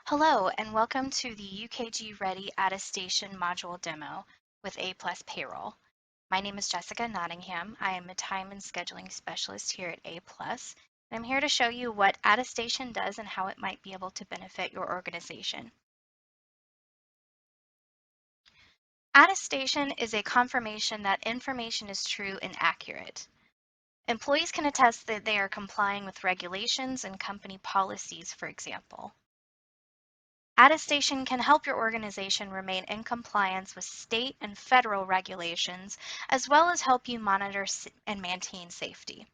Hello, and welcome to the UKG Ready Attestation module demo with APlus Payroll. My name is Jessica Nottingham. I am a time and scheduling specialist here at APlus, and I'm here to show you what attestation does and how it might be able to benefit your organization. Attestation is a confirmation that information is true and accurate. Employees can attest that they are complying with regulations and company policies, for example. Attestation can help your organization remain in compliance with state and federal regulations, as well as help you monitor and maintain safety.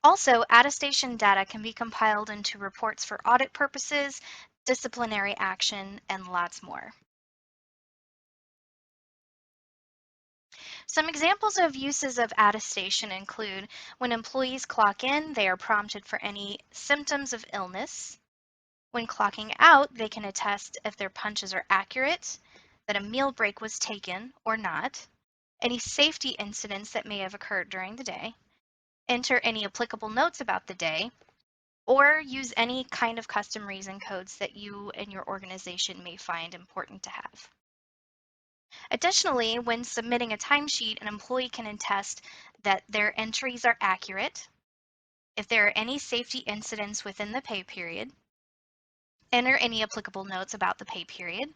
Also, attestation data can be compiled into reports for audit purposes, disciplinary action, and lots more. Some examples of uses of attestation include when employees clock in, they are prompted for any symptoms of illness. When clocking out, they can attest if their punches are accurate, that a meal break was taken or not, any safety incidents that may have occurred during the day, enter any applicable notes about the day, or use any kind of custom reason codes that you and your organization may find important to have. Additionally, when submitting a timesheet, an employee can attest that their entries are accurate, if there are any safety incidents within the pay period, enter any applicable notes about the pay period,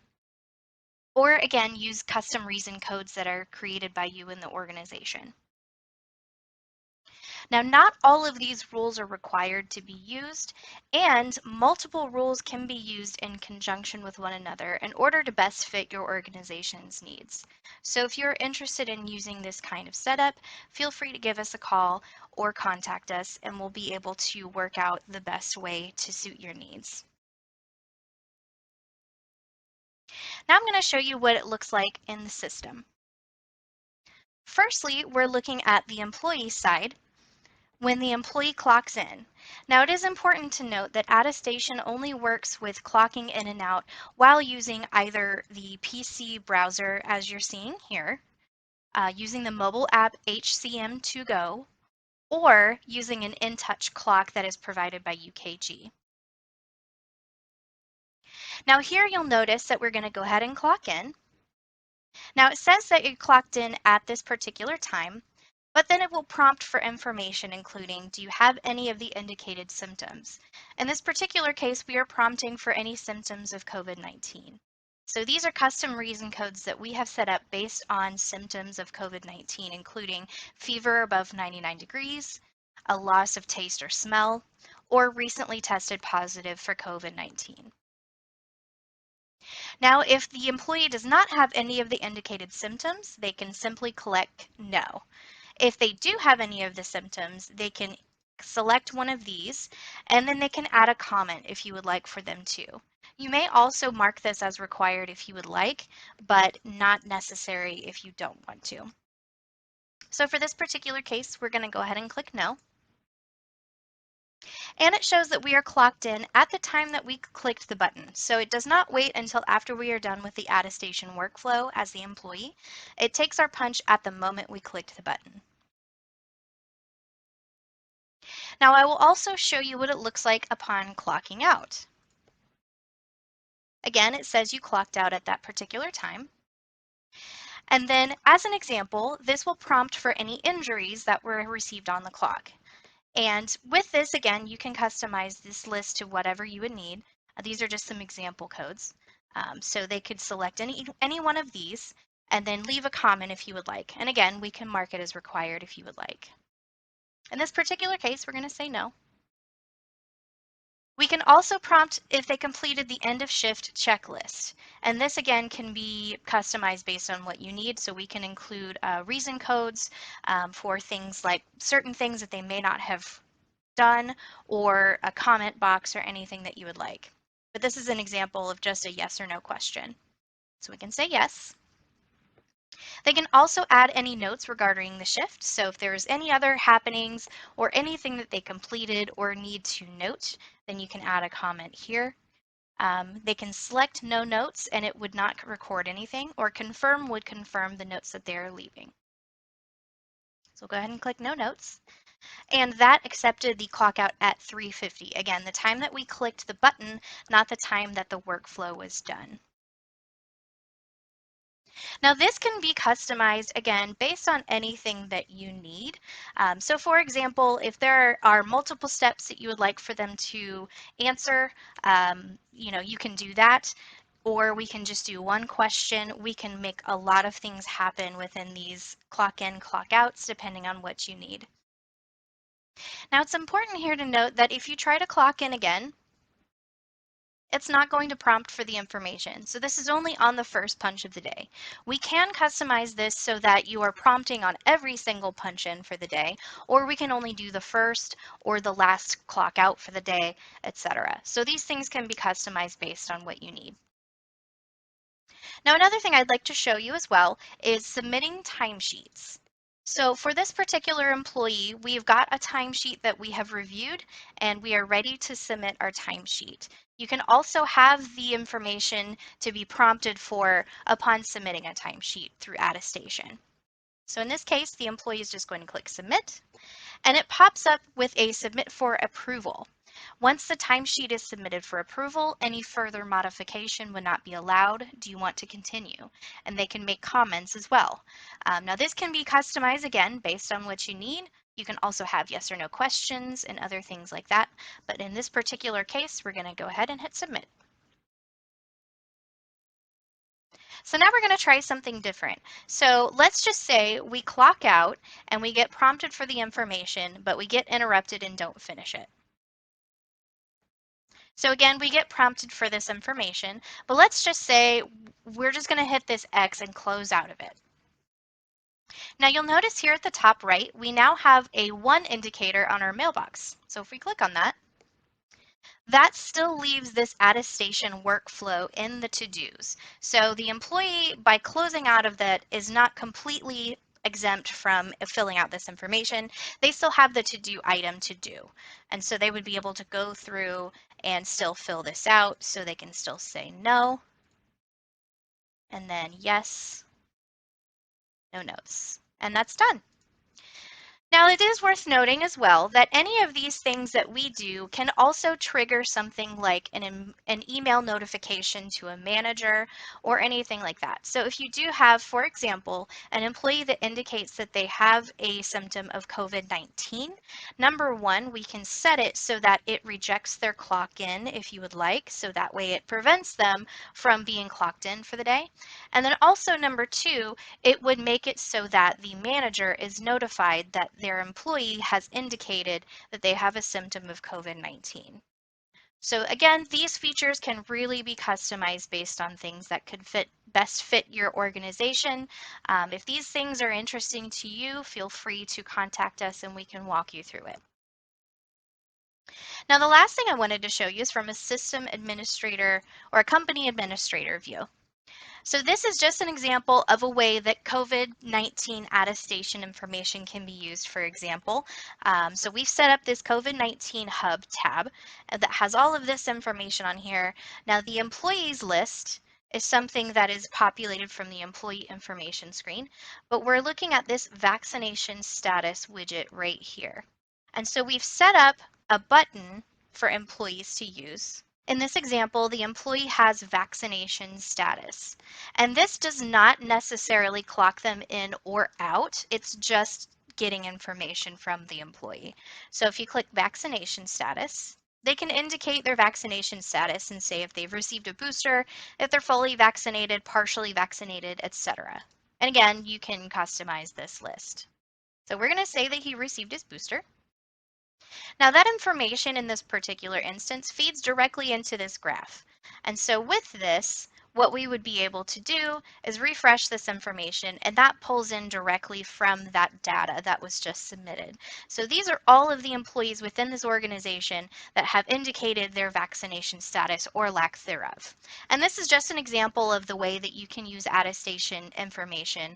or again, use custom reason codes that are created by you in the organization. Now, not all of these rules are required to be used, and multiple rules can be used in conjunction with one another in order to best fit your organization's needs. So if you're interested in using this kind of setup, feel free to give us a call or contact us, and we'll be able to work out the best way to suit your needs. Now I'm going to show you what it looks like in the system. Firstly, we're looking at the employee side when the employee clocks in. Now, it is important to note that attestation only works with clocking in and out while using either the PC browser, as you're seeing here, using the mobile app HCM2Go, or using an InTouch clock that is provided by UKG. Now here you'll notice that we're going to go ahead and clock in. Now it says that you clocked in at this particular time, but then it will prompt for information including, do you have any of the indicated symptoms? In this particular case, we are prompting for any symptoms of COVID-19. So these are custom reason codes that we have set up based on symptoms of COVID-19, including fever above 99 degrees, a loss of taste or smell, or recently tested positive for COVID-19. Now, if the employee does not have any of the indicated symptoms, they can simply click no. If they do have any of the symptoms, they can select one of these, and then they can add a comment if you would like for them to. You may also mark this as required if you would like, but not necessary if you don't want to. So for this particular case, we're going to go ahead and click no. And it shows that we are clocked in at the time that we clicked the button. So it does not wait until after we are done with the attestation workflow as the employee. It takes our punch at the moment we clicked the button. Now I will also show you what it looks like upon clocking out. Again, it says you clocked out at that particular time. And then as an example, this will prompt for any injuries that were received on the clock. And with this, again, you can customize this list to whatever you would need. These are just some example codes. So they could select any one of these and then leave a comment if you would like. And again, we can mark it as required if you would like. In this particular case, we're going to say no. We can also prompt if they completed the end of shift checklist. And this again can be customized based on what you need. So we can include reason codes for things like certain things that they may not have done, or a comment box or anything that you would like. But this is an example of just a yes or no question. So we can say yes. They can also add any notes regarding the shift. So if there's any other happenings or anything that they completed or need to note, then you can add a comment here. They can select no notes and it would not record anything, or confirm would confirm the notes that they're leaving. So we'll go ahead and click no notes. and that accepted the clock out at 3:50. Again, the time that we clicked the button, not the time that the workflow was done. Now this can be customized again based on anything that you need. So for example, if there are multiple steps that you would like for them to answer, you can do that. Or we can just do one question. We can make a lot of things happen within these clock in, clock outs, depending on what you need. Now it's important here to note that if you try to clock in again, it's not going to prompt for the information. So this is only on the first punch of the day. We can customize this so that you are prompting on every single punch in for the day, or we can only do the first or the last clock out for the day, etc. So these things can be customized based on what you need. Now, another thing I'd like to show you as well is submitting timesheets. So for this particular employee, we've got a timesheet that we have reviewed and we are ready to submit our timesheet. You can also have the information to be prompted for upon submitting a timesheet through Attestation. So in this case, the employee is just going to click submit and it pops up with a submit for approval. Once the timesheet is submitted for approval, any further modification would not be allowed. Do you want to continue? And they can make comments as well. Now this can be customized again based on what you need. You can also have yes or no questions and other things like that. But in this particular case, we're going to go ahead and hit submit. So now we're going to try something different. So let's just say we clock out and we get prompted for the information, but we get interrupted and don't finish it. So again, we get prompted for this information, but let's just say we're just going to hit this X and close out of it. Now you'll notice here at the top right, we now have a 1 indicator on our mailbox. So if we click on that, that still leaves this attestation workflow in the to-dos. So the employee, by closing out of that, is not completely exempt from filling out this information. They still have the to-do item to do. And so they would be able to go through and still fill this out. So they can still say no, and then yes, no notes. And that's done. Now, it is worth noting as well that any of these things that we do can also trigger something like an email notification to a manager or anything like that. So if you do have, for example, an employee that indicates that they have a symptom of COVID-19, number one, we can set it so that it rejects their clock in if you would like, so that way it prevents them from being clocked in for the day. And then also number two, it would make it so that the manager is notified that their employee has indicated that they have a symptom of COVID-19. So again, these features can really be customized based on things that could best fit your organization. If these things are interesting to you, feel free to contact us and we can walk you through it. Now, the last thing I wanted to show you is from a system administrator or a company administrator view. So this is just an example of a way that COVID-19 attestation information can be used, for example. So we've set up this COVID-19 Hub tab that has all of this information on here. Now the employees list is something that is populated from the employee information screen, but we're looking at this vaccination status widget right here. And so we've set up a button for employees to use. In this example, the employee has vaccination status, and this does not necessarily clock them in or out. It's just getting information from the employee. So if you click vaccination status, they can indicate their vaccination status and say if they've received a booster, if they're fully vaccinated, partially vaccinated, etc. And again, you can customize this list. So we're going to say that he received his booster. Now that information in this particular instance feeds directly into this graph. And so with this, what we would be able to do is refresh this information, and that pulls in directly from that data that was just submitted. So these are all of the employees within this organization that have indicated their vaccination status or lack thereof. And this is just an example of the way that you can use attestation information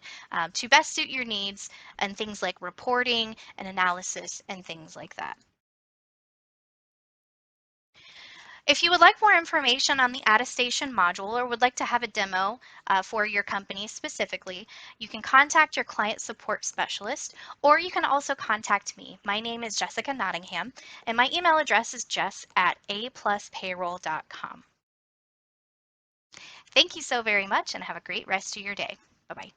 to best suit your needs and things like reporting and analysis and things like that. If you would like more information on the Attestation module or would like to have a demo for your company specifically, you can contact your client support specialist, or you can also contact me. My name is Jessica Nottingham, and my email address is jess@apluspayroll.com. Thank you so very much and have a great rest of your day. Bye-bye.